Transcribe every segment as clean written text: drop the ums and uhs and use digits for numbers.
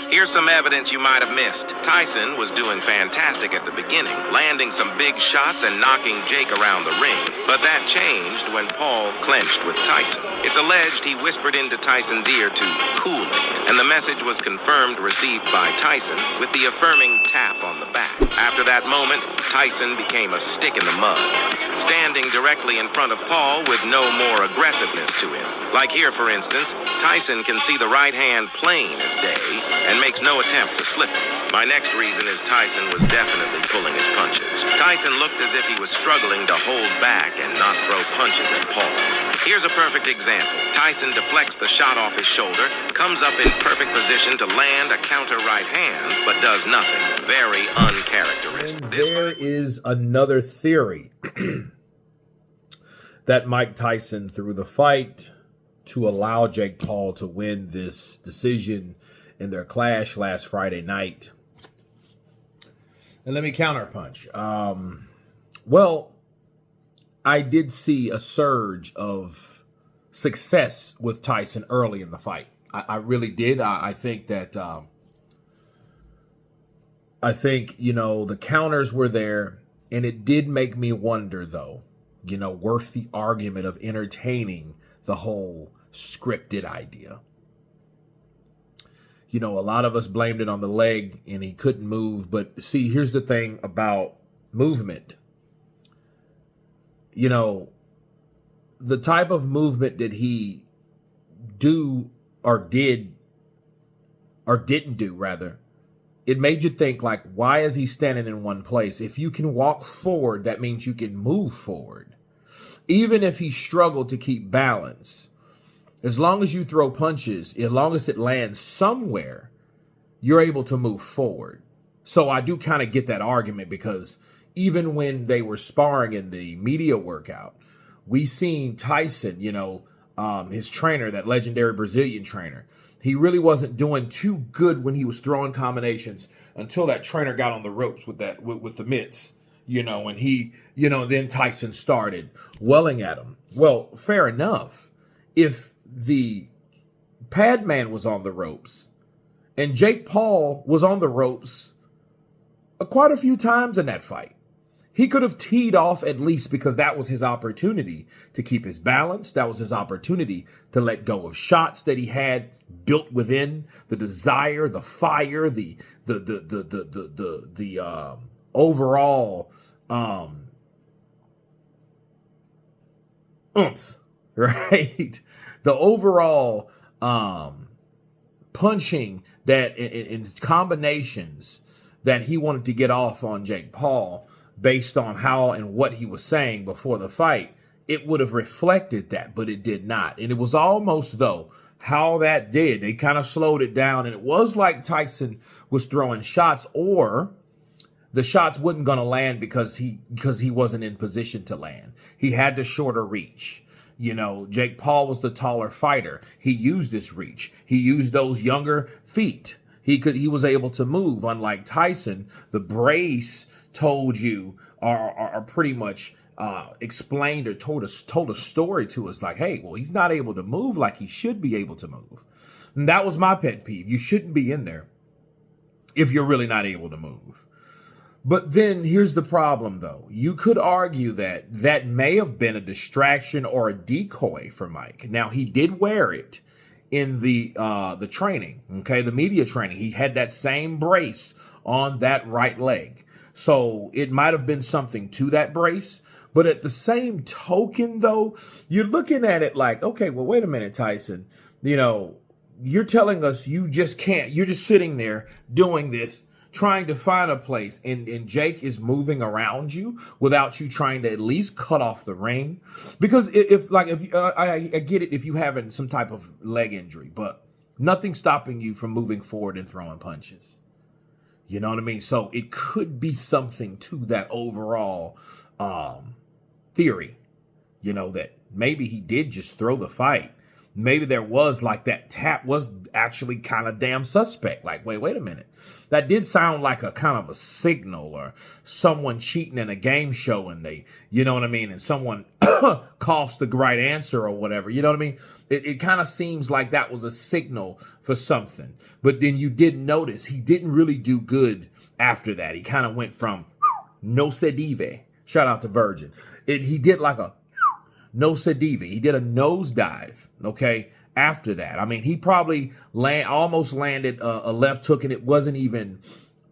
Here's some evidence you might have missed. Tyson was doing fantastic at the beginning, landing some big shots and knocking Jake around the ring. But that changed when Paul clinched with Tyson. It's alleged he whispered into Tyson's ear to cool it, and the message was confirmed received by Tyson with the affirming tap on the back. After that moment, Tyson became a stick in the mud, standing directly in front of Paul with no more aggressiveness to him. Like here, for instance, Tyson can see the right hand plain as day and makes no attempt to slip it. My next reason is Tyson was definitely pulling his punches. Tyson looked as if he was struggling to hold back and not throw punches at Paul. Here's a perfect example. Tyson deflects the shot off his shoulder, comes up in perfect position to land a counter right hand, but does nothing. Very uncharacteristic. And there is another theory that Mike Tyson threw the fight to allow Jake Paul to win this decision in their clash last Friday night. And let me counterpunch. Well, I did see a surge of success with Tyson early in the fight. I really did. I think that, the counters were there, and it did make me wonder, though, worth the argument of entertaining the whole scripted idea. A lot of us blamed it on the leg and he couldn't move. But see, here's the thing about movement. The type of movement that he do or did or didn't do, rather, it made you think, like, why is he standing in one place? If you can walk forward, that means you can move forward. Even if he struggled to keep balance, as long as you throw punches, as long as it lands somewhere, you're able to move forward. So I do kind of get that argument, because even when they were sparring in the media workout, we seen Tyson, his trainer, that legendary Brazilian trainer, he really wasn't doing too good when he was throwing combinations until that trainer got on the ropes with the mitts, and he, then Tyson started welling at him. Well, fair enough. If the pad man was on the ropes and Jake Paul was on the ropes quite a few times in that fight, he could have teed off at least, because that was his opportunity to keep his balance. That was his opportunity to let go of shots that he had built within, the desire, the fire, the overall oomph, right? The overall punching that in combinations that he wanted to get off on Jake Paul, based on how and what he was saying before the fight, it would have reflected that, but it did not. And it was almost, though, how that did. They kind of slowed it down, and it was like Tyson was throwing shots, or the shots wasn't going to land because he wasn't in position to land. He had the shorter reach. Jake Paul was the taller fighter. He used his reach. He used those younger feet. He was able to move. Unlike Tyson, the brace told you are pretty much explained or told a story to us, like, hey, well, he's not able to move like he should be able to move. And that was my pet peeve. You shouldn't be in there if you're really not able to move. But then here's the problem, though. You could argue that may have been a distraction or a decoy for Mike. Now, he did wear it in the training, okay, the media training. He had that same brace on that right leg. So it might have been something to that brace. But at the same token, though, you're looking at it like, okay, well, wait a minute, Tyson. You're telling us you just can't. You're just sitting there doing this, trying to find a place, and Jake is moving around you without you trying to at least cut off the ring. Because if I get it if you having some type of leg injury, but nothing stopping you from moving forward and throwing punches. You know what I mean? So it could be something to that overall theory, that maybe he did just throw the fight maybe there was like that tap was actually kind of damn suspect. Like, wait a minute. That did sound like a kind of a signal or someone cheating in a game show and they, you know what I mean? And someone coughs the right answer or whatever. You know what I mean? It kind of seems like that was a signal for something. But then you did notice he didn't really do good after that. He kind of went from no se dive. Shout out to Virgin. He did like a no se dive. He did a nosedive, okay, after that. I mean, he probably almost landed a left hook and it wasn't even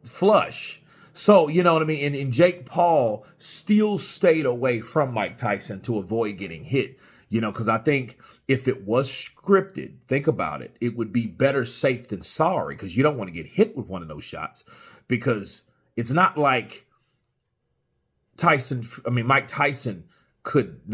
flush. So, you know what I mean? And Jake Paul still stayed away from Mike Tyson to avoid getting hit, you know, because I think if it was scripted, think about it, it would be better safe than sorry because you don't want to get hit with one of those shots because it's not like Mike Tyson couldn't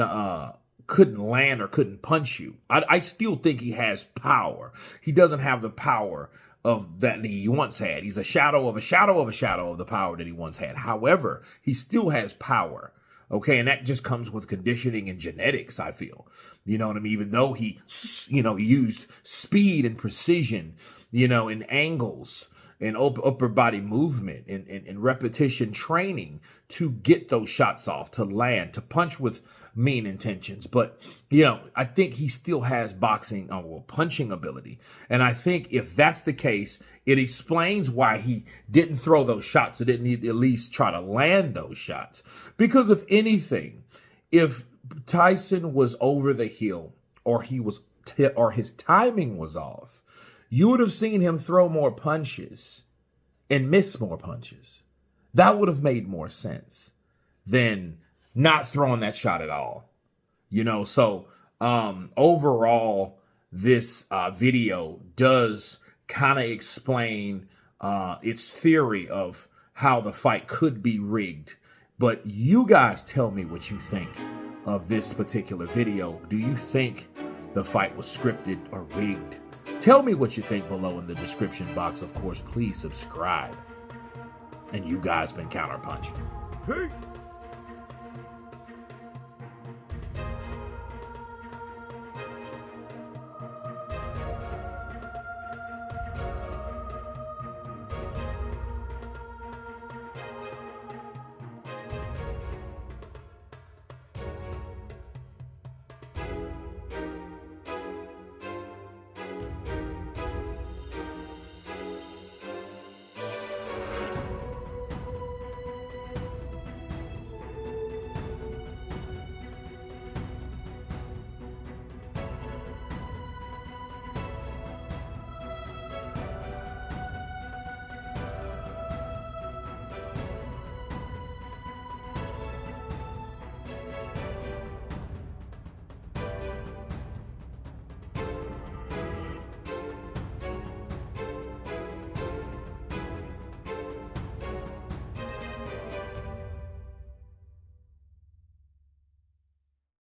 land or couldn't punch you. I still think he has power. He doesn't have the power of that he once had. He's a shadow of the power that he once had. However, he still has power. Okay, and that just comes with conditioning and genetics, I feel. You know what I mean? Even though he, used speed and precision, in angles and upper body movement and repetition training to get those shots off, to land, to punch with mean intentions. But, I think he still has punching ability. And I think if that's the case, it explains why he didn't throw those shots or didn't at least try to land those shots. Because if anything, if Tyson was over the hill or his timing was off, you would have seen him throw more punches and miss more punches. That would have made more sense than not throwing that shot at all. So overall, this video does kind of explain its theory of how the fight could be rigged. But you guys tell me what you think of this particular video. Do you think the fight was scripted or rigged? Tell me what you think below in the description box. Of course, please subscribe. And you guys been Counterpunch. Peace.